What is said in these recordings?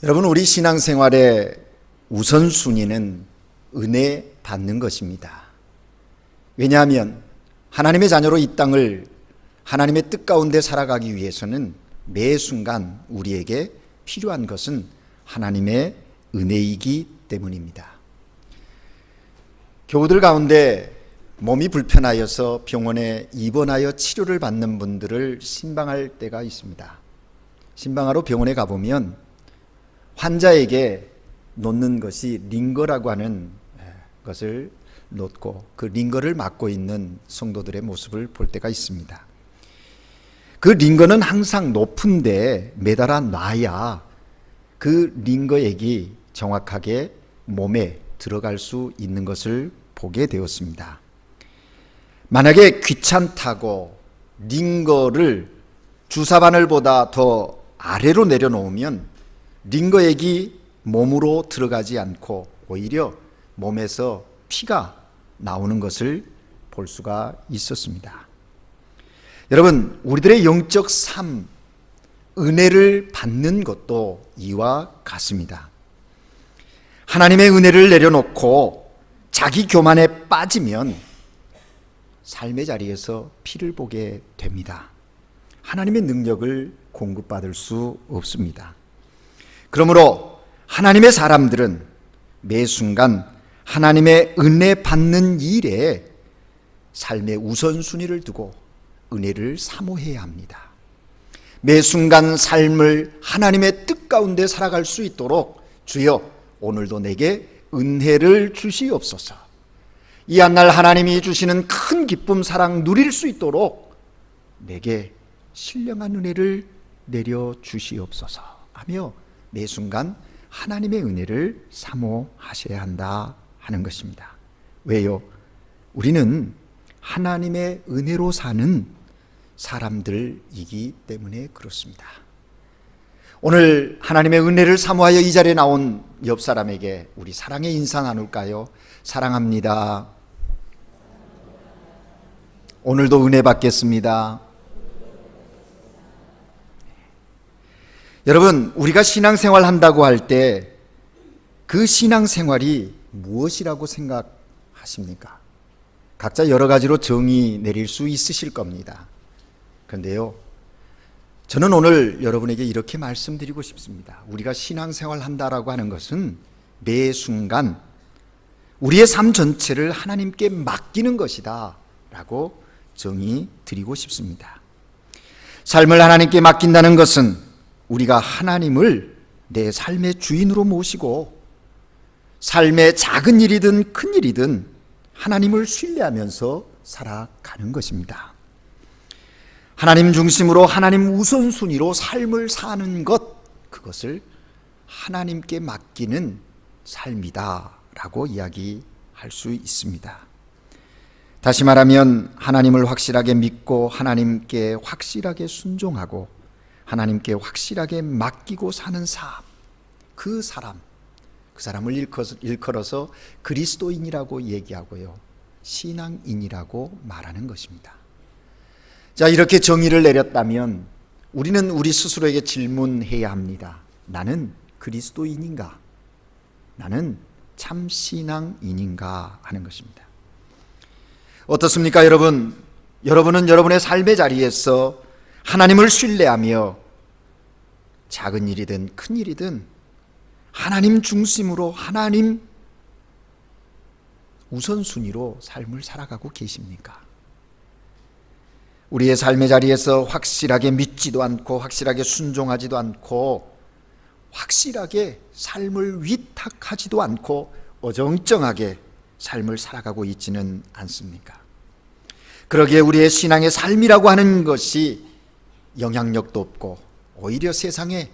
여러분, 우리 신앙생활의 우선순위는 은혜 받는 것입니다. 왜냐하면 하나님의 자녀로 이 땅을 하나님의 뜻 가운데 살아가기 위해서는 매 순간 우리에게 필요한 것은 하나님의 은혜이기 때문입니다. 교우들 가운데 몸이 불편하여서 병원에 입원하여 치료를 받는 분들을 신방할 때가 있습니다. 신방하러 병원에 가보면 환자에게 놓는 것이 링거라고 하는 것을 놓고 그 링거를 맞고 있는 성도들의 모습을 볼 때가 있습니다. 그 링거는 항상 높은 데 매달아 놔야 그 링거액이 정확하게 몸에 들어갈 수 있는 것을 보게 되었습니다. 만약에 귀찮다고 링거를 주사바늘보다 더 아래로 내려놓으면 링거액이 몸으로 들어가지 않고 오히려 몸에서 피가 나오는 것을 볼 수가 있었습니다. 여러분, 우리들의 영적 삶, 은혜를 받는 것도 이와 같습니다. 하나님의 은혜를 내려놓고 자기 교만에 빠지면 삶의 자리에서 피를 보게 됩니다. 하나님의 능력을 공급받을 수 없습니다. 그러므로 하나님의 사람들은 매 순간 하나님의 은혜 받는 일에 삶의 우선순위를 두고 은혜를 사모해야 합니다. 매 순간 삶을 하나님의 뜻 가운데 살아갈 수 있도록 주여 오늘도 내게 은혜를 주시옵소서. 이 한날 하나님이 주시는 큰 기쁨 사랑 누릴 수 있도록 내게 신령한 은혜를 내려 주시옵소서 하며 매 순간 하나님의 은혜를 사모하셔야 한다 하는 것입니다. 왜요? 우리는 하나님의 은혜로 사는 사람들이기 때문에 그렇습니다. 오늘 하나님의 은혜를 사모하여 이 자리에 나온 옆 사람에게 우리 사랑의 인사 나눌까요? 사랑합니다. 오늘도 은혜 받겠습니다. 여러분, 우리가 신앙생활 한다고 할 때 그 신앙생활이 무엇이라고 생각하십니까? 각자 여러 가지로 정의 내릴 수 있으실 겁니다. 그런데요, 저는 오늘 여러분에게 이렇게 말씀드리고 싶습니다. 우리가 신앙생활 한다라고 하는 것은 매 순간 우리의 삶 전체를 하나님께 맡기는 것이다 라고 정의 드리고 싶습니다. 삶을 하나님께 맡긴다는 것은 우리가 하나님을 내 삶의 주인으로 모시고 삶의 작은 일이든 큰 일이든 하나님을 신뢰하면서 살아가는 것입니다. 하나님 중심으로 하나님 우선순위로 삶을 사는 것, 그것을 하나님께 맡기는 삶이다라고 이야기할 수 있습니다. 다시 말하면 하나님을 확실하게 믿고 하나님께 확실하게 순종하고 하나님께 확실하게 맡기고 사는 삶, 그 사람을 일컬어서 그리스도인이라고 얘기하고요, 신앙인이라고 말하는 것입니다. 자, 이렇게 정의를 내렸다면 우리는 우리 스스로에게 질문해야 합니다. 나는 그리스도인인가? 나는 참 신앙인인가? 하는 것입니다. 어떻습니까, 여러분? 여러분은 여러분의 삶의 자리에서 하나님을 신뢰하며 작은 일이든 큰 일이든 하나님 중심으로 하나님 우선순위로 삶을 살아가고 계십니까? 우리의 삶의 자리에서 확실하게 믿지도 않고 확실하게 순종하지도 않고 확실하게 삶을 위탁하지도 않고 어정쩡하게 삶을 살아가고 있지는 않습니까? 그러기에 우리의 신앙의 삶이라고 하는 것이 영향력도 없고 오히려 세상에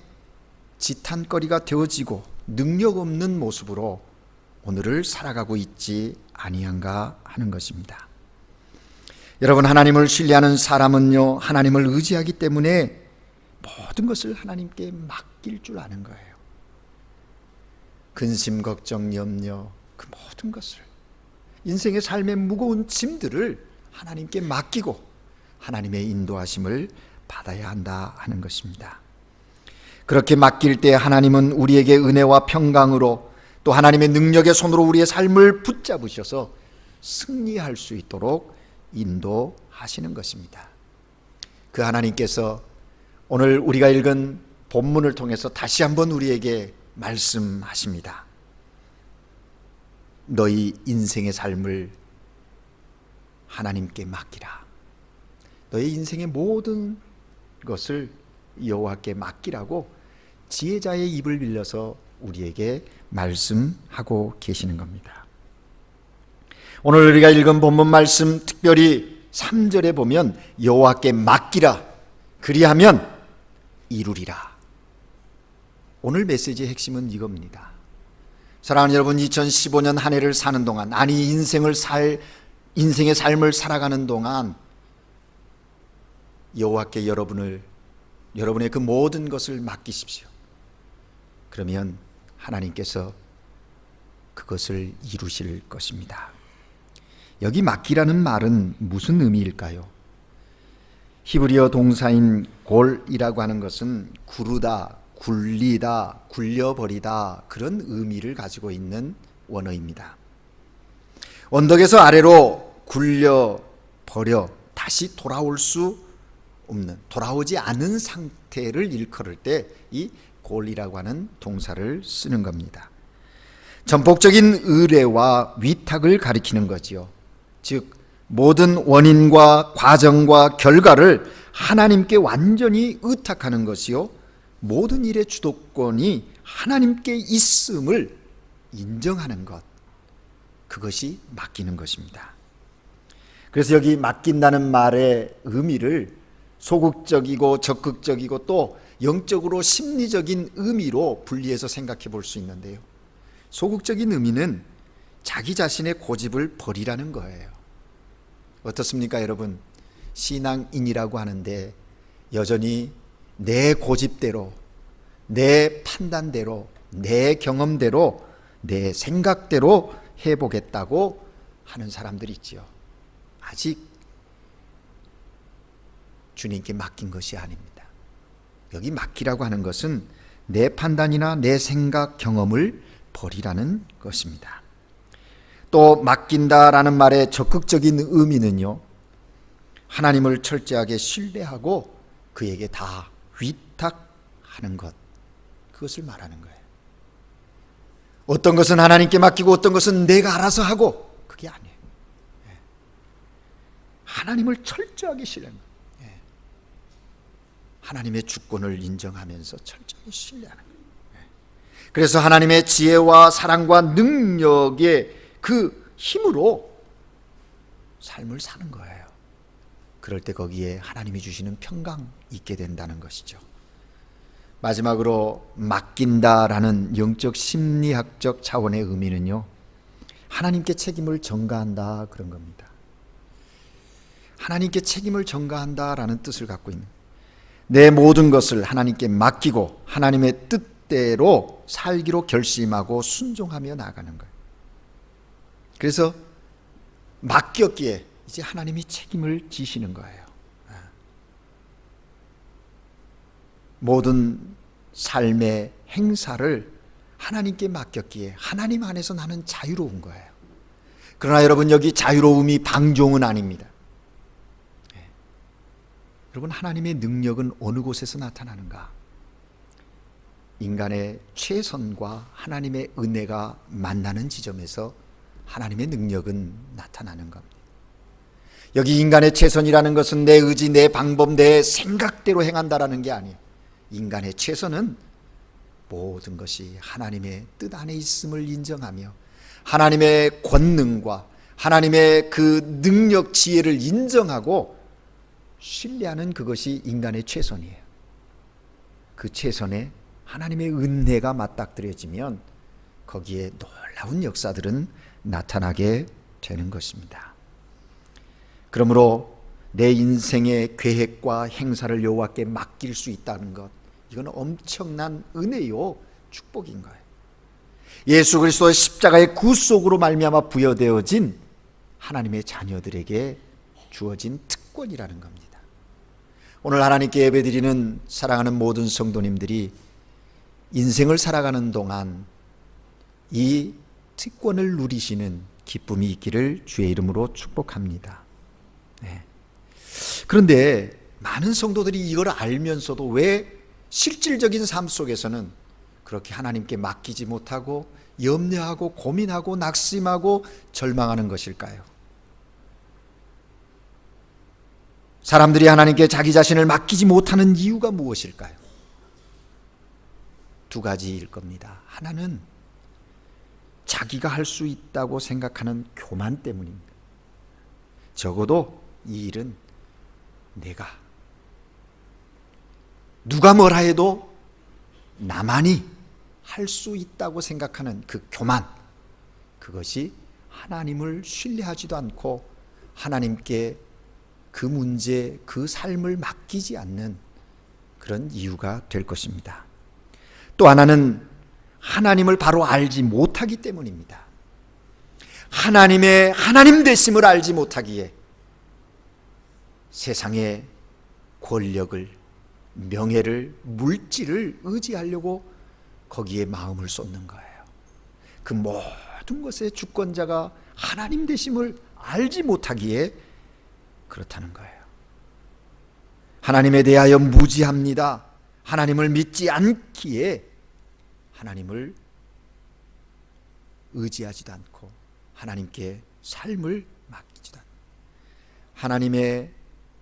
지탄거리가 되어지고 능력 없는 모습으로 오늘을 살아가고 있지 아니한가 하는 것입니다. 여러분, 하나님을 신뢰하는 사람은요, 하나님을 의지하기 때문에 모든 것을 하나님께 맡길 줄 아는 거예요. 근심, 걱정, 염려, 그 모든 것을, 인생의 삶의 무거운 짐들을 하나님께 맡기고 하나님의 인도하심을 받아야 한다 하는 것입니다. 그렇게 맡길 때 하나님은 우리에게 은혜와 평강으로 또 하나님의 능력의 손으로 우리의 삶을 붙잡으셔서 승리할 수 있도록 인도하시는 것입니다. 그 하나님께서 오늘 우리가 읽은 본문을 통해서 다시 한번 우리에게 말씀하십니다. 너희 인생의 삶을 하나님께 맡기라. 너희 인생의 모든 것을 여호와께 맡기라고 지혜자의 입을 빌려서 우리에게 말씀하고 계시는 겁니다. 오늘 우리가 읽은 본문 말씀, 특별히 3절에 보면 여호와께 맡기라, 그리하면 이루리라. 오늘 메시지의 핵심은 이겁니다. 사랑하는 여러분, 2015년 한 해를 사는 동안, 아니 인생의 삶을 살아가는 동안 여호와께 여러분의 그 모든 것을 맡기십시오. 그러면 하나님께서 그것을 이루실 것입니다. 여기 맡기라는 말은 무슨 의미일까요? 히브리어 동사인 골이라고 하는 것은 구르다, 굴리다, 굴려버리다, 그런 의미를 가지고 있는 원어입니다. 언덕에서 아래로 굴려버려 다시 돌아올 수 없는, 돌아오지 않은 상태를 일컬을 때 이 골이라고 하는 동사를 쓰는 겁니다. 전폭적인 의뢰와 위탁을 가리키는 거지요. 즉 모든 원인과 과정과 결과를 하나님께 완전히 의탁하는 것이요, 모든 일의 주도권이 하나님께 있음을 인정하는 것, 그것이 맡기는 것입니다. 그래서 여기 맡긴다는 말의 의미를 소극적이고 적극적이고 또 영적으로 심리적인 의미로 분리해서 생각해 볼 수 있는데요, 소극적인 의미는 자기 자신의 고집을 버리라는 거예요. 어떻습니까 여러분? 신앙인이라고 하는데 여전히 내 고집대로, 내 판단대로, 내 경험대로, 내 생각대로 해보겠다고 하는 사람들이 있지요. 아직 주님께 맡긴 것이 아닙니다. 여기 맡기라고 하는 것은 내 판단이나 내 생각, 경험을 버리라는 것입니다. 또 맡긴다라는 말의 적극적인 의미는요, 하나님을 철저하게 신뢰하고 그에게 다 위탁하는 것, 그것을 말하는 거예요. 어떤 것은 하나님께 맡기고 어떤 것은 내가 알아서 하고, 그게 아니에요. 하나님을 철저하게 신뢰하는 거예요. 하나님의 주권을 인정하면서 철저히 신뢰하는 거예요. 그래서 하나님의 지혜와 사랑과 능력의 그 힘으로 삶을 사는 거예요. 그럴 때 거기에 하나님이 주시는 평강 있게 된다는 것이죠. 마지막으로 맡긴다라는 영적 심리학적 차원의 의미는요, 하나님께 책임을 전가한다, 그런 겁니다. 하나님께 책임을 전가한다라는 뜻을 갖고 있는, 내 모든 것을 하나님께 맡기고 하나님의 뜻대로 살기로 결심하고 순종하며 나아가는 거예요. 그래서 맡겼기에 이제 하나님이 책임을 지시는 거예요. 모든 삶의 행사를 하나님께 맡겼기에 하나님 안에서 나는 자유로운 거예요. 그러나 여러분, 여기 자유로움이 방종은 아닙니다. 여러분, 하나님의 능력은 어느 곳에서 나타나는가? 인간의 최선과 하나님의 은혜가 만나는 지점에서 하나님의 능력은 나타나는 겁니다. 여기 인간의 최선이라는 것은 내 의지, 내 방법, 내 생각대로 행한다라는 게 아니에요. 인간의 최선은 모든 것이 하나님의 뜻 안에 있음을 인정하며 하나님의 권능과 하나님의 그 능력, 지혜를 인정하고 신뢰하는 그것이 인간의 최선이에요. 그 최선에 하나님의 은혜가 맞닥뜨려지면 거기에 놀라운 역사들은 나타나게 되는 것입니다. 그러므로 내 인생의 계획과 행사를 여호와께 맡길 수 있다는 것, 이건 엄청난 은혜요, 축복인 거예요. 예수 그리스도의 십자가의 구속으로 말미암아 부여되어진 하나님의 자녀들에게 주어진 특권이라는 겁니다. 오늘 하나님께 예배드리는 사랑하는 모든 성도님들이 인생을 살아가는 동안 이 특권을 누리시는 기쁨이 있기를 주의 이름으로 축복합니다. 네. 그런데 많은 성도들이 이걸 알면서도 왜 실질적인 삶 속에서는 그렇게 하나님께 맡기지 못하고 염려하고 고민하고 낙심하고 절망하는 것일까요? 사람들이 하나님께 자기 자신을 맡기지 못하는 이유가 무엇일까요? 두 가지일 겁니다. 하나는 자기가 할 수 있다고 생각하는 교만 때문입니다. 적어도 이 일은 내가, 누가 뭐라 해도 나만이 할 수 있다고 생각하는 그 교만, 그것이 하나님을 신뢰하지도 않고 하나님께 그 문제, 그 삶을 맡기지 않는 그런 이유가 될 것입니다. 또 하나는 하나님을 바로 알지 못하기 때문입니다. 하나님의 하나님 되심을 알지 못하기에 세상의 권력을, 명예를, 물질을 의지하려고 거기에 마음을 쏟는 거예요. 그 모든 것의 주권자가 하나님 되심을 알지 못하기에 그렇다는 거예요. 하나님에 대하여 무지합니다. 하나님을 믿지 않기에 하나님을 의지하지도 않고 하나님께 삶을 맡기지도 않고 하나님의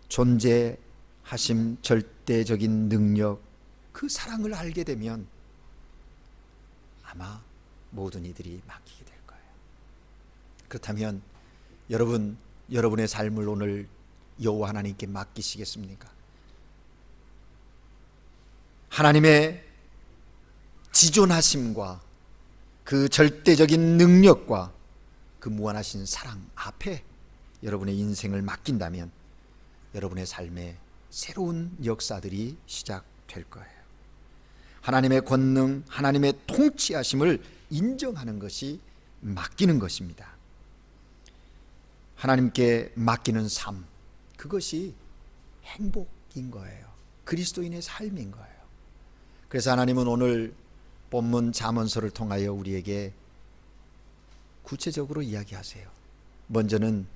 존재하심, 절대적인 능력, 그 사랑을 알게 되면 아마 모든 이들이 맡기게 될 거예요. 그렇다면 여러분의 삶을 오늘 여호와 하나님께 맡기시겠습니까? 하나님의 지존하심과 그 절대적인 능력과 그 무한하신 사랑 앞에 여러분의 인생을 맡긴다면 여러분의 삶에 새로운 역사들이 시작될 거예요. 하나님의 권능, 하나님의 통치하심을 인정하는 것이 맡기는 것입니다. 하나님께 맡기는 삶, 그것이 행복인 거예요. 그리스도인의 삶인 거예요. 그래서 하나님은 오늘 본문 잠언서를 통하여 우리에게 구체적으로 이야기하세요. 먼저는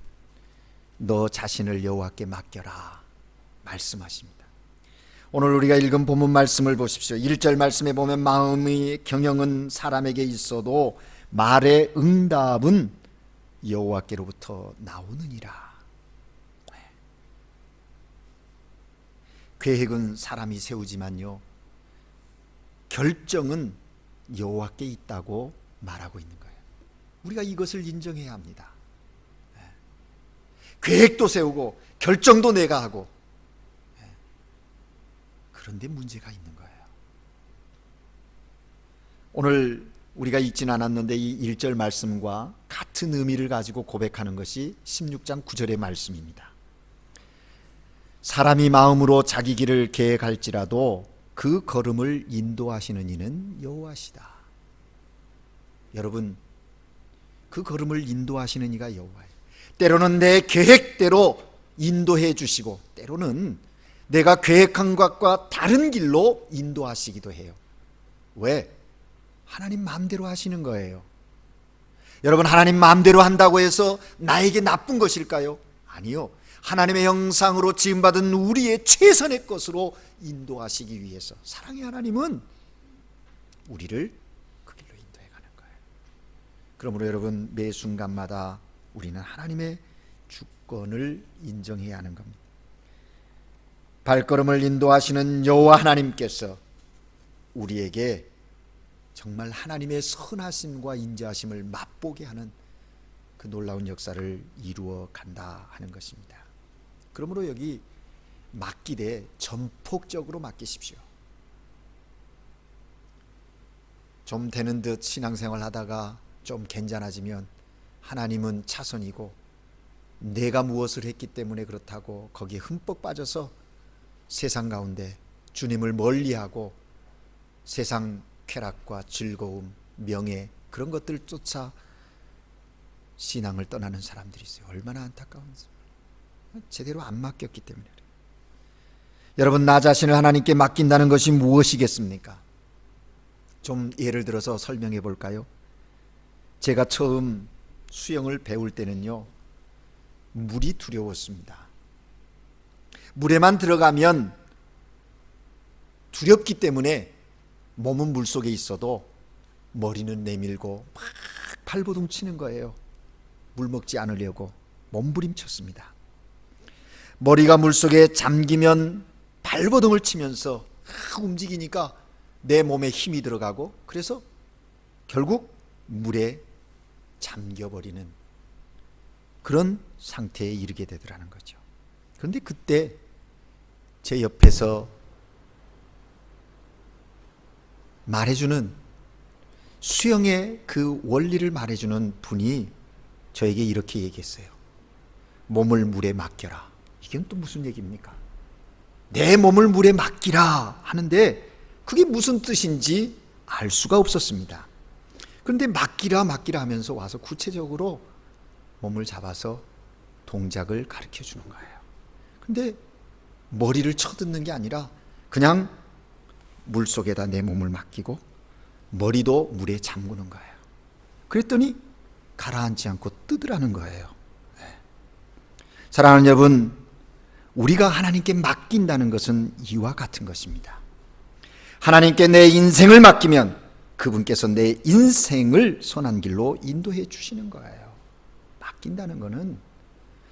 너 자신을 여호와께 맡겨라 말씀하십니다. 오늘 우리가 읽은 본문 말씀을 보십시오. 1절 말씀에 보면 마음의 경영은 사람에게 있어도 말의 응답은 여호와께로부터 나오느니라. 계획은 사람이 세우지만요, 결정은 여호와께 있다고 말하고 있는 거예요. 우리가 이것을 인정해야 합니다. 계획도 세우고 결정도 내가 하고, 그런데 문제가 있는 거예요. 오늘 우리가 읽진 않았는데 이 1절 말씀과 같은 의미를 가지고 고백하는 것이 16장 9절의 말씀입니다. 사람이 마음으로 자기 길을 계획할지라도 그 걸음을 인도하시는 이는 여호와시다. 여러분, 그 걸음을 인도하시는 이가 여호와예요. 때로는 내 계획대로 인도해 주시고 때로는 내가 계획한 것과 다른 길로 인도하시기도 해요. 왜? 하나님 마음대로 하시는 거예요. 여러분, 하나님 마음대로 한다고 해서 나에게 나쁜 것일까요? 아니요. 하나님의 형상으로 지음받은 우리의 최선의 것으로 인도하시기 위해서 사랑의 하나님은 우리를 그 길로 인도해 가는 거예요. 그러므로 여러분, 매 순간마다 우리는 하나님의 주권을 인정해야 하는 겁니다. 발걸음을 인도하시는 여호와 하나님께서 우리에게 정말 하나님의 선하심과 인자하심을 맛보게 하는 그 놀라운 역사를 이루어 간다 하는 것입니다. 그러므로 여기 맡기되 전폭적으로 맡기십시오. 좀 되는 듯 신앙생활 하다가 좀 괜찮아지면 하나님은 차선이고 내가 무엇을 했기 때문에 그렇다고 거기에 흠뻑 빠져서 세상 가운데 주님을 멀리하고 세상 쾌락과 즐거움, 명예, 그런 것들 쫓아 신앙을 떠나는 사람들이 있어요. 얼마나 안타까운지. 제대로 안 맡겼기 때문에 그래요. 여러분, 나 자신을 하나님께 맡긴다는 것이 무엇이겠습니까? 좀 예를 들어서 설명해 볼까요? 제가 처음 수영을 배울 때는요, 물이 두려웠습니다. 물에만 들어가면 두렵기 때문에 몸은 물속에 있어도 머리는 내밀고 막 발버둥 치는 거예요. 물 먹지 않으려고 몸부림쳤습니다. 머리가 물속에 잠기면 발버둥을 치면서 움직이니까 내 몸에 힘이 들어가고, 그래서 결국 물에 잠겨버리는 그런 상태에 이르게 되더라는 거죠. 그런데 그때 제 옆에서 말해주는, 수영의 그 원리를 말해주는 분이 저에게 이렇게 얘기했어요. 몸을 물에 맡겨라. 이게 또 무슨 얘기입니까? 내 몸을 물에 맡기라 하는데 그게 무슨 뜻인지 알 수가 없었습니다. 그런데 맡기라 하면서 와서 구체적으로 몸을 잡아서 동작을 가르쳐 주는 거예요. 근데 머리를 쳐듣는 게 아니라 그냥 물속에다 내 몸을 맡기고 머리도 물에 잠그는 거예요. 그랬더니 가라앉지 않고 뜨더라는 거예요. 사랑하는 여러분, 우리가 하나님께 맡긴다는 것은 이와 같은 것입니다. 하나님께 내 인생을 맡기면 그분께서 내 인생을 선한 길로 인도해 주시는 거예요. 맡긴다는 것은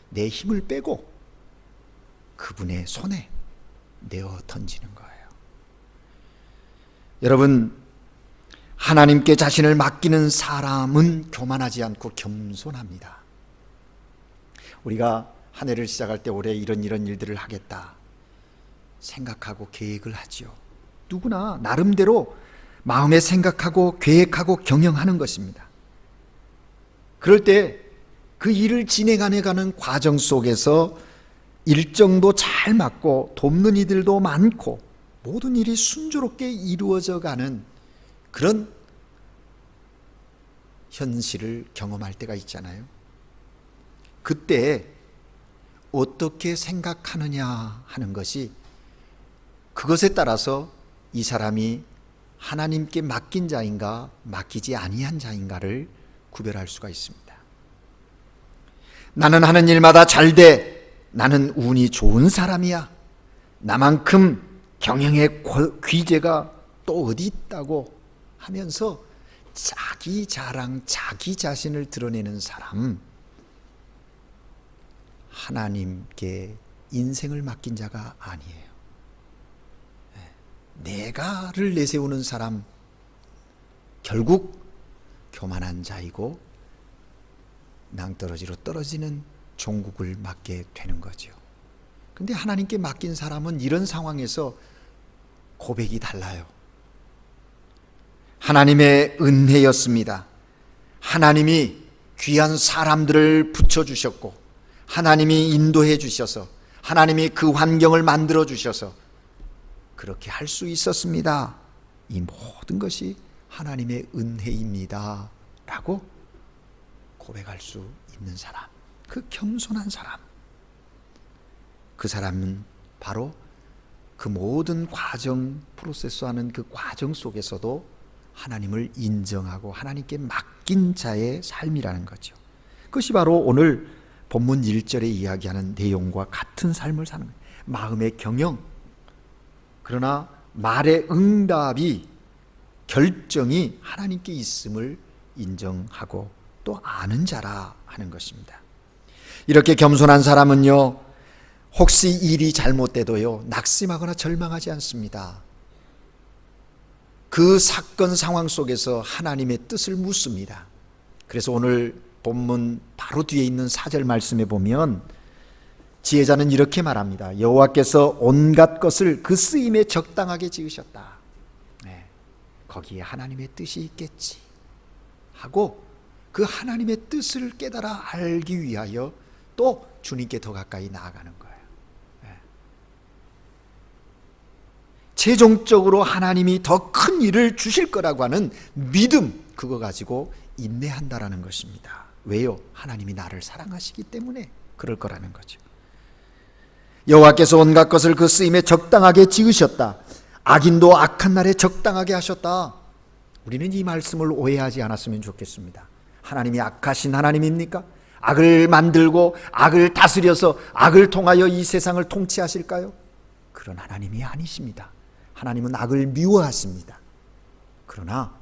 내 힘을 빼고 그분의 손에 내어 던지는 거예요. 여러분, 하나님께 자신을 맡기는 사람은 교만하지 않고 겸손합니다. 우리가 한 해를 시작할 때 올해 이런 일들을 하겠다 생각하고 계획을 하지요. 누구나 나름대로 마음에 생각하고 계획하고 경영하는 것입니다. 그럴 때 그 일을 진행해 가는 과정 속에서 일정도 잘 맞고 돕는 이들도 많고 모든 일이 순조롭게 이루어져 가는 그런 현실을 경험할 때가 있잖아요. 그때 어떻게 생각하느냐 하는 것이, 그것에 따라서 이 사람이 하나님께 맡긴 자인가 맡기지 아니한 자인가를 구별할 수가 있습니다. 나는 하는 일마다 잘 돼, 나는 운이 좋은 사람이야, 나만큼 경영의 귀재가 또 어디 있다고 하면서 자기 자랑, 자기 자신을 드러내는 사람, 하나님께 인생을 맡긴 자가 아니에요. 내가를 내세우는 사람, 결국 교만한 자이고 낭떠러지로 떨어지는 종국을 맞게 되는 거죠. 근데 하나님께 맡긴 사람은 이런 상황에서 고백이 달라요. 하나님의 은혜였습니다. 하나님이 귀한 사람들을 붙여주셨고, 하나님이 인도해 주셔서, 하나님이 그 환경을 만들어 주셔서 그렇게 할 수 있었습니다. 이 모든 것이 하나님의 은혜입니다 라고 고백할 수 있는 사람, 그 겸손한 사람, 그 사람은 바로 그 모든 과정, 프로세스하는 그 과정 속에서도 하나님을 인정하고 하나님께 맡긴 자의 삶이라는 거죠. 그것이 바로 오늘 본문 1절에 이야기하는 내용과 같은 삶을 사는 거예요. 마음의 경영, 그러나 말의 응답이, 결정이 하나님께 있음을 인정하고 또 아는 자라 하는 것입니다. 이렇게 겸손한 사람은요, 혹시 일이 잘못돼도요 낙심하거나 절망하지 않습니다. 그 사건 상황 속에서 하나님의 뜻을 묻습니다. 그래서 오늘 본문 바로 뒤에 있는 4절 말씀에 보면 지혜자는 이렇게 말합니다. 여호와께서 온갖 것을 그 쓰임에 적당하게 지으셨다. 거기에 하나님의 뜻이 있겠지 하고 그 하나님의 뜻을 깨달아 알기 위하여 또 주님께 더 가까이 나아가는 거예요. 최종적으로 하나님이 더 큰 일을 주실 거라고 하는 믿음, 그거 가지고 인내한다라는 것입니다. 왜요? 하나님이 나를 사랑하시기 때문에 그럴 거라는 거죠. 여호와께서 온갖 것을 그 쓰임에 적당하게 지으셨다. 악인도 악한 날에 적당하게 하셨다. 우리는 이 말씀을 오해하지 않았으면 좋겠습니다. 하나님이 악하신 하나님입니까? 악을 만들고 악을 다스려서 악을 통하여 이 세상을 통치하실까요? 그런 하나님이 아니십니다. 하나님은 악을 미워하십니다. 그러나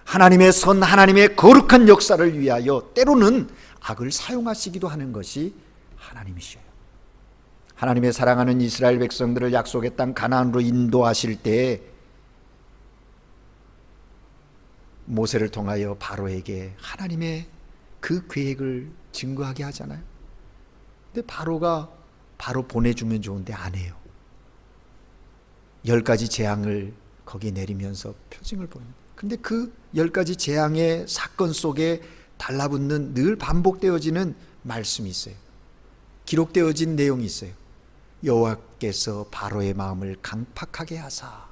하나님의 선, 하나님의 거룩한 역사를 위하여 때로는 악을 사용하시기도 하는 것이 하나님이셔요. 하나님의 사랑하는 이스라엘 백성들을 약속의 땅 가나안으로 인도하실 때 모세를 통하여 바로에게 하나님의 그 계획을 증거하게 하잖아요. 근데 바로가 바로 보내주면 좋은데 안 해요. 10가지 재앙을 거기에 내리면서 표징을 보입니다. 근데 그 10가지 재앙의 사건 속에 달라붙는 늘 반복되어지는 말씀이 있어요. 기록되어진 내용이 있어요. 여호와께서 바로의 마음을 강팍하게 하사.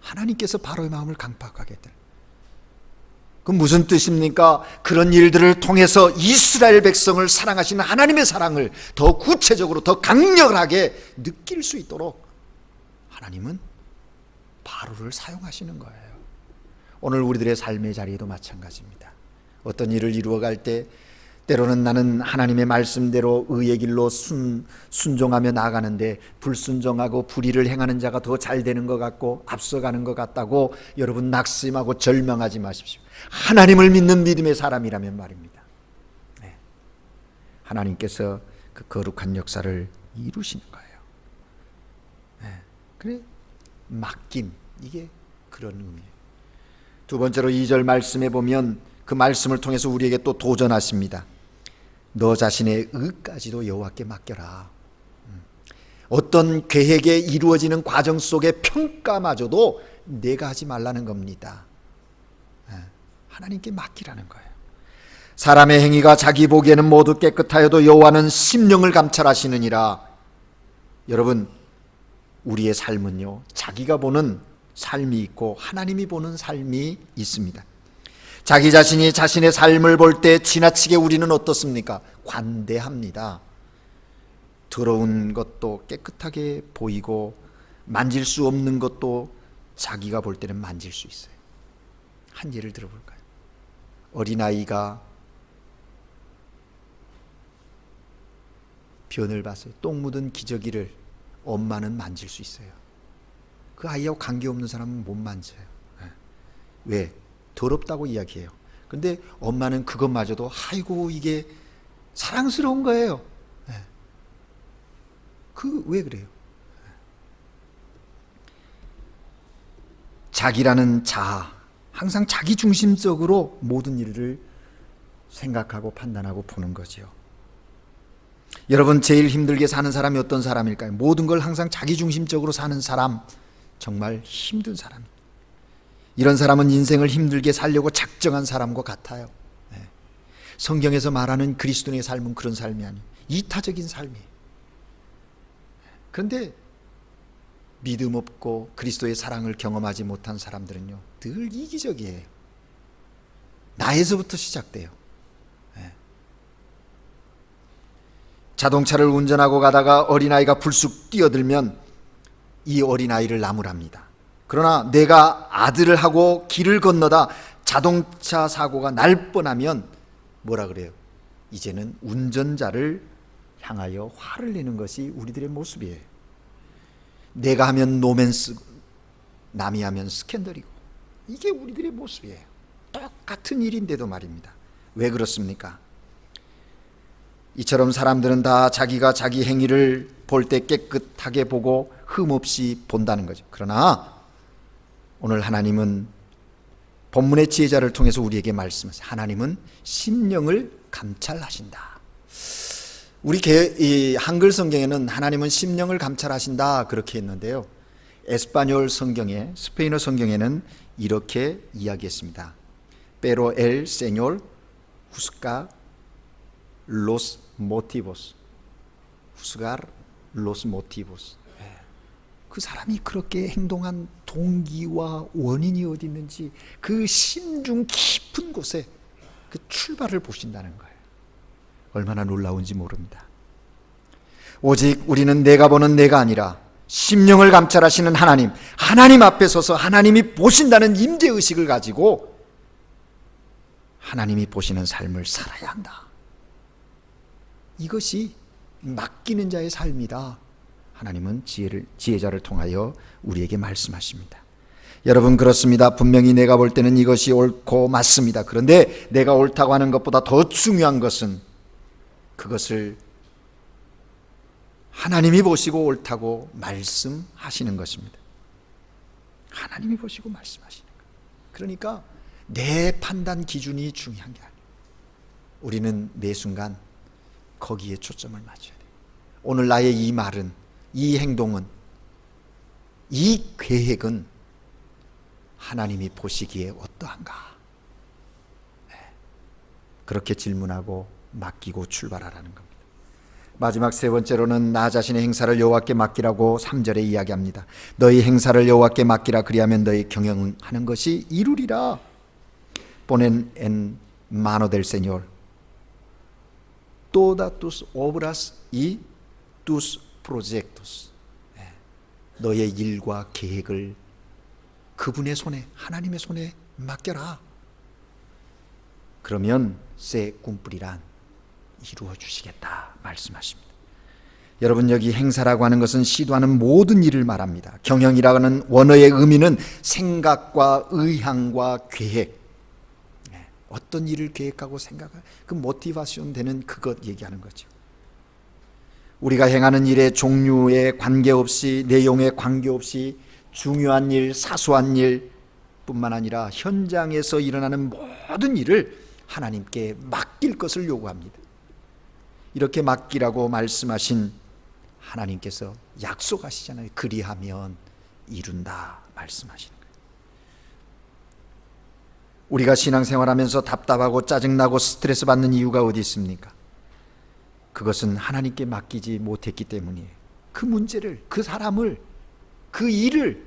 하나님께서 바로의 마음을 강팍하게 했다. 그럼 무슨 뜻입니까? 그런 일들을 통해서 이스라엘 백성을 사랑하시는 하나님의 사랑을 더 구체적으로 더 강렬하게 느낄 수 있도록 하나님은 바로를 사용하시는 거예요. 오늘 우리들의 삶의 자리에도 마찬가지입니다. 어떤 일을 이루어갈 때 때로는 나는 하나님의 말씀대로 의의 길로 순종하며 나아가는데 불순종하고 불의를 행하는 자가 더 잘 되는 것 같고 앞서가는 것 같다고 여러분 낙심하고 절망하지 마십시오. 하나님을 믿는 믿음의 사람이라면 말입니다. 네. 하나님께서 그 거룩한 역사를 이루시는 거예요. 네. 그래 맡김, 이게 그런 의미예요. 두 번째로 2절 말씀에 보면 그 말씀을 통해서 우리에게 또 도전하십니다. 너 자신의 의까지도 여호와께 맡겨라. 어떤 계획에 이루어지는 과정 속의 평가마저도 내가 하지 말라는 겁니다. 하나님께 맡기라는 거예요. 사람의 행위가 자기 보기에는 모두 깨끗하여도 여호와는 심령을 감찰하시느니라. 여러분, 우리의 삶은요, 자기가 보는 삶이 있고 하나님이 보는 삶이 있습니다. 자기 자신이 자신의 삶을 볼 때 지나치게 우리는 어떻습니까? 관대합니다. 더러운 것도 깨끗하게 보이고 만질 수 없는 것도 자기가 볼 때는 만질 수 있어요. 한 예를 들어볼까요? 어린아이가 변을 봤어요. 똥 묻은 기저귀를 엄마는 만질 수 있어요. 그 아이하고 관계없는 사람은 못 만져요. 왜? 더럽다고 이야기해요. 근데 엄마는 그것마저도 아이고 이게 사랑스러운 거예요. 왜 그래요? 자기라는 자아, 항상 자기 중심적으로 모든 일을 생각하고 판단하고 보는 거죠. 여러분, 제일 힘들게 사는 사람이 어떤 사람일까요? 모든 걸 항상 자기 중심적으로 사는 사람, 정말 힘든 사람. 이런 사람은 인생을 힘들게 살려고 작정한 사람과 같아요. 성경에서 말하는 그리스도인의 삶은 그런 삶이 아니에요. 이타적인 삶이에요. 그런데 믿음 없고 그리스도의 사랑을 경험하지 못한 사람들은요, 늘 이기적이에요. 나에서부터 시작돼요. 자동차를 운전하고 가다가 어린아이가 불쑥 뛰어들면 이 어린아이를 나무랍니다. 그러나 내가 아들을 하고 길을 건너다 자동차 사고가 날 뻔하면 뭐라 그래요? 이제는 운전자를 향하여 화를 내는 것이 우리들의 모습이에요. 내가 하면 노맨스, 남이 하면 스캔들이고, 이게 우리들의 모습이에요. 똑같은 일인데도 말입니다. 왜 그렇습니까? 이처럼 사람들은 다 자기가 자기 행위를 볼 때 깨끗하게 보고 흠없이 본다는 거죠. 그러나 오늘 하나님은 본문의 지혜자를 통해서 우리에게 말씀하세요. 하나님은 심령을 감찰하신다. 우리 이 한글 성경에는 하나님은 심령을 감찰하신다 그렇게 했는데요, 에스파뇰 성경에, 스페인어 성경에는 이렇게 이야기했습니다. Pero el Señor juzga los motivos. juzgar los motivos. 그 사람이 그렇게 행동한 동기와 원인이 어디 있는지 그 심중 깊은 곳에 그 출발을 보신다는 거예요. 얼마나 놀라운지 모릅니다. 오직 우리는 내가 보는 내가 아니라 심령을 감찰하시는 하나님, 하나님 앞에 서서 하나님이 보신다는 임재의식을 가지고 하나님이 보시는 삶을 살아야 한다. 이것이 맡기는 자의 삶이다. 하나님은 지혜자를 통하여 우리에게 말씀하십니다. 여러분, 그렇습니다. 분명히 내가 볼 때는 이것이 옳고 맞습니다. 그런데 내가 옳다고 하는 것보다 더 중요한 것은 그것을 하나님이 보시고 옳다고 말씀하시는 것입니다. 하나님이 보시고 말씀하시는 것. 그러니까 내 판단 기준이 중요한 게 아니에요. 우리는 매 순간 거기에 초점을 맞춰야 돼요. 오늘 나의 이 말은, 이 행동은, 이 계획은 하나님이 보시기에 어떠한가? 그렇게 질문하고 맡기고 출발하라는 겁니다. 마지막 세 번째로는 나 자신의 행사를 여호와께 맡기라고 3절에 이야기합니다. 너희 행사를 여호와께 맡기라. 그리하면 너희 경영하는 것이 이루리라. Ponen en mano del Señor todas tus obras y tus proyectos. 너의 일과 계획을 그분의 손에, 하나님의 손에 맡겨라. 그러면 se cumplirán, 이루어 주시겠다 말씀하십니다. 여러분, 여기 행사라고 하는 것은 시도하는 모든 일을 말합니다. 경영이라는 원어의 의미는 생각과 의향과 계획, 어떤 일을 계획하고 생각할 그 모티베이션 되는 그것 얘기하는 거죠. 우리가 행하는 일의 종류에 관계없이, 내용에 관계없이 중요한 일, 사소한 일 뿐만 아니라 현장에서 일어나는 모든 일을 하나님께 맡길 것을 요구합니다. 이렇게 맡기라고 말씀하신 하나님께서 약속하시잖아요. 그리하면 이룬다 말씀하시는 거예요. 우리가 신앙생활하면서 답답하고 짜증나고 스트레스 받는 이유가 어디 있습니까? 그것은 하나님께 맡기지 못했기 때문이에요. 그 문제를, 그 사람을, 그 일을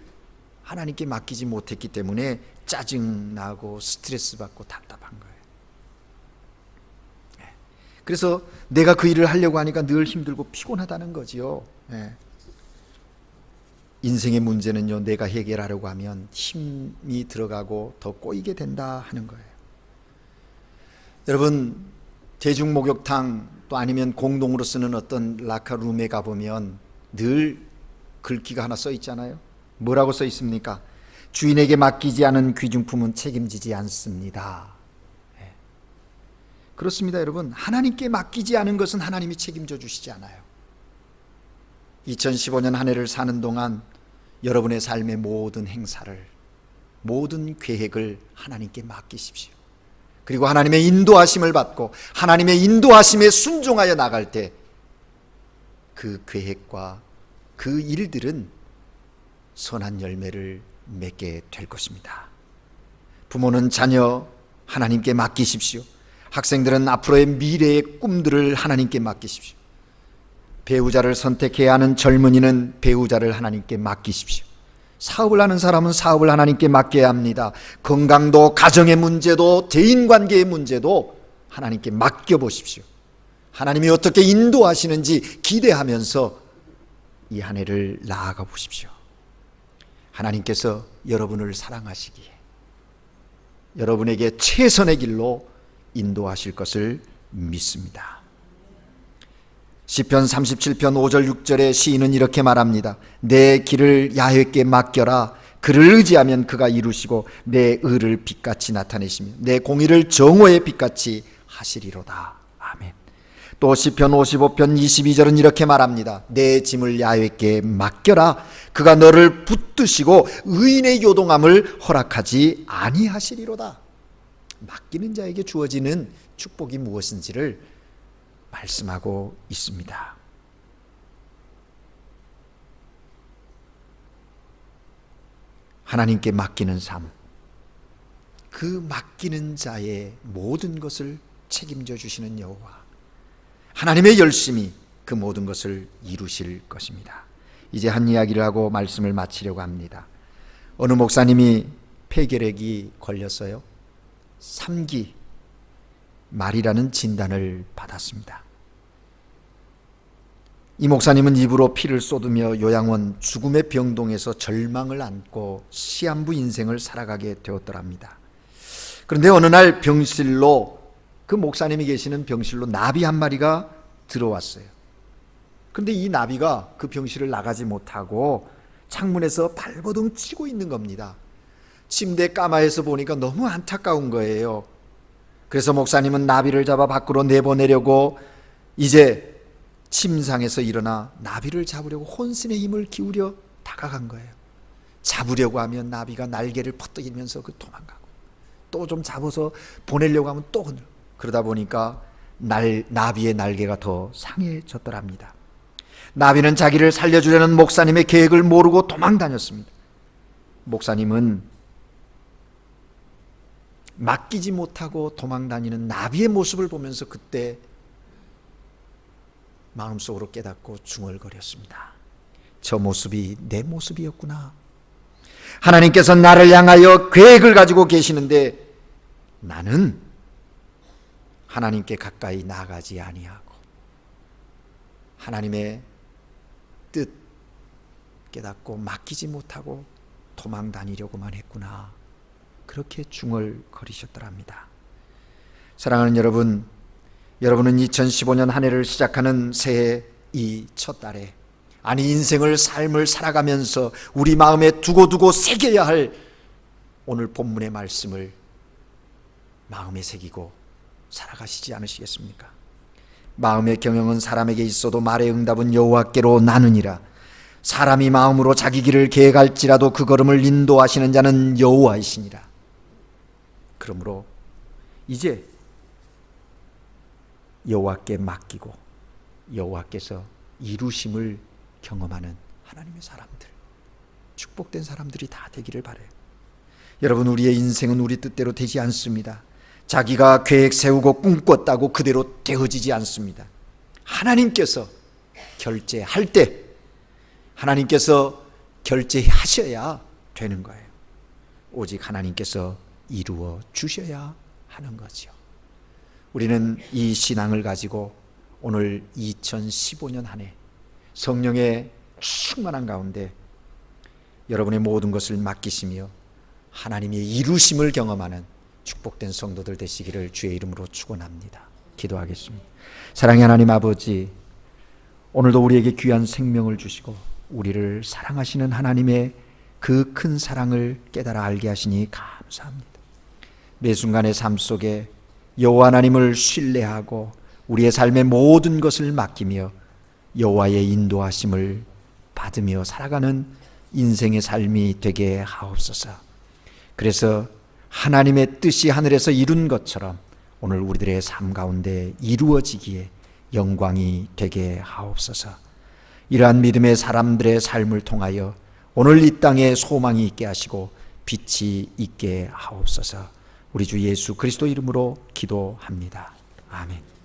하나님께 맡기지 못했기 때문에 짜증나고 스트레스 받고 답답한 거예요. 그래서 내가 그 일을 하려고 하니까 늘 힘들고 피곤하다는 거지요. 인생의 문제는요, 내가 해결하려고 하면 힘이 들어가고 더 꼬이게 된다 하는 거예요. 여러분, 대중목욕탕 또 아니면 공동으로 쓰는 어떤 라카룸에 가보면 늘 글귀가 하나 써 있잖아요. 뭐라고 써 있습니까? 주인에게 맡기지 않은 귀중품은 책임지지 않습니다. 그렇습니다, 여러분. 하나님께 맡기지 않은 것은 하나님이 책임져 주시지 않아요. 2015년 한 해를 사는 동안 여러분의 삶의 모든 행사를, 모든 계획을 하나님께 맡기십시오. 그리고 하나님의 인도하심을 받고 하나님의 인도하심에 순종하여 나갈 때 그 계획과 그 일들은 선한 열매를 맺게 될 것입니다. 부모는 자녀 하나님께 맡기십시오. 학생들은 앞으로의 미래의 꿈들을 하나님께 맡기십시오. 배우자를 선택해야 하는 젊은이는 배우자를 하나님께 맡기십시오. 사업을 하는 사람은 사업을 하나님께 맡겨야 합니다. 건강도, 가정의 문제도, 대인관계의 문제도 하나님께 맡겨보십시오. 하나님이 어떻게 인도하시는지 기대하면서 이 한 해를 나아가 보십시오. 하나님께서 여러분을 사랑하시기에 여러분에게 최선의 길로 인도하실 것을 믿습니다. 시편 37편 5절 6절에 시인은 이렇게 말합니다. 내 길을 야훼께 맡겨라. 그를 의지하면 그가 이루시고 내 의를 빛같이 나타내시며 내 공의를 정오의 빛같이 하시리로다. 아멘. 또 시편 55편 22절은 이렇게 말합니다. 내 짐을 야훼께 맡겨라. 그가 너를 붙드시고 의인의 요동함을 허락하지 아니하시리로다. 맡기는 자에게 주어지는 축복이 무엇인지를 말씀하고 있습니다. 하나님께 맡기는 삶, 그 맡기는 자의 모든 것을 책임져 주시는 여호와, 하나님의 열심히 그 모든 것을 이루실 것입니다. 이제 한 이야기를 하고 말씀을 마치려고 합니다. 어느 목사님이 폐결핵이 걸렸어요. 3기 말이라는 진단을 받았습니다. 이 목사님은 입으로 피를 쏟으며 요양원 죽음의 병동에서 절망을 안고 시한부 인생을 살아가게 되었더랍니다. 그런데 어느 날 병실로, 그 목사님이 계시는 병실로 나비 한 마리가 들어왔어요. 그런데 이 나비가 그 병실을 나가지 못하고 창문에서 발버둥 치고 있는 겁니다. 침대 까마에서 보니까 너무 안타까운 거예요. 그래서 목사님은 나비를 잡아 밖으로 내보내려고 이제 침상에서 일어나 나비를 잡으려고 혼신의 힘을 기울여 다가간 거예요. 잡으려고 하면 나비가 날개를 퍼뜨리면서 도망가고, 또 좀 잡아서 보내려고 하면 또 흔들고, 그러다 보니까 나비의 날개가 더 상해졌더랍니다. 나비는 자기를 살려주려는 목사님의 계획을 모르고 도망 다녔습니다. 목사님은 맡기지 못하고 도망 다니는 나비의 모습을 보면서 그때 마음속으로 깨닫고 중얼거렸습니다. 저 모습이 내 모습이었구나. 하나님께서 나를 향하여 계획을 가지고 계시는데 나는 하나님께 가까이 나가지 아니하고 하나님의 뜻 깨닫고 맡기지 못하고 도망 다니려고만 했구나. 그렇게 중얼거리셨더랍니다. 사랑하는 여러분, 여러분은 2015년 한 해를 시작하는 새해 이 첫 달에, 아니 인생을 삶을 살아가면서 우리 마음에 두고두고 새겨야 할 오늘 본문의 말씀을 마음에 새기고 살아가시지 않으시겠습니까? 마음의 경영은 사람에게 있어도 말의 응답은 여호와께로 나느니라. 사람이 마음으로 자기 길을 계획할지라도 그 걸음을 인도하시는 자는 여호와이시니라. 그러므로 이제 여호와께 맡기고 여호와께서 이루심을 경험하는 하나님의 사람들, 축복된 사람들이 다 되기를 바라요. 여러분, 우리의 인생은 우리 뜻대로 되지 않습니다. 자기가 계획 세우고 꿈꿨다고 그대로 되어지지 않습니다. 하나님께서 결제할 때 하나님께서 결제하셔야 되는 거예요. 오직 하나님께서 이루어 주셔야 하는 거죠. 우리는 이 신앙을 가지고 오늘 2015년 한 해 성령의 충만한 가운데 여러분의 모든 것을 맡기시며 하나님의 이루심을 경험하는 축복된 성도들 되시기를 주의 이름으로 축원합니다. 기도하겠습니다. 사랑의 하나님 아버지, 오늘도 우리에게 귀한 생명을 주시고 우리를 사랑하시는 하나님의 그 큰 사랑을 깨달아 알게 하시니 감사합니다. 매 순간의 삶 속에 여호와 하나님을 신뢰하고 우리의 삶의 모든 것을 맡기며 여호와의 인도하심을 받으며 살아가는 인생의 삶이 되게 하옵소서. 그래서 하나님의 뜻이 하늘에서 이룬 것처럼 오늘 우리들의 삶 가운데 이루어지기에 영광이 되게 하옵소서. 이러한 믿음의 사람들의 삶을 통하여 오늘 이 땅에 소망이 있게 하시고 빛이 있게 하옵소서. 우리 주 예수 그리스도 이름으로 기도합니다. 아멘.